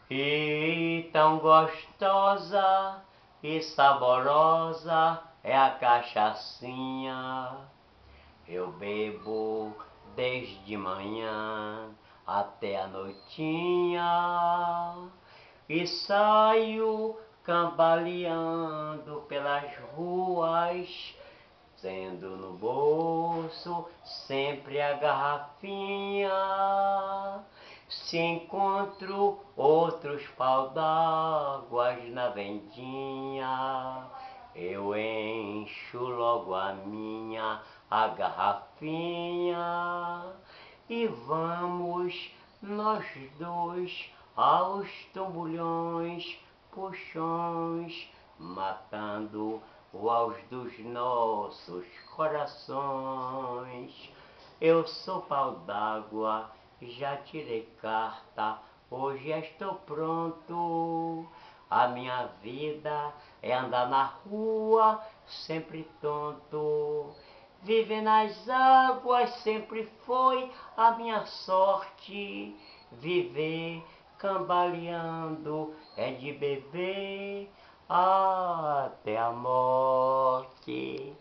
E tão gostosa e saborosa é a cachaçinha. Eu bebo desde manhã até a noitinha e saio cambaleando pelas ruas, tendo no bolso sempre a garrafinha. Se encontro outros pau d'água na vendinha, eu encho logo a minha a garrafinha e vamos nós dois aos tombulhões, puxões, matando o aos dos nossos corações. Eu sou pau d'água, já tirei carta, hoje estou pronto. A minha vida é andar na rua, sempre tonto. Viver nas águas sempre foi a minha sorte. Viver cambaleando é de beber até a morte.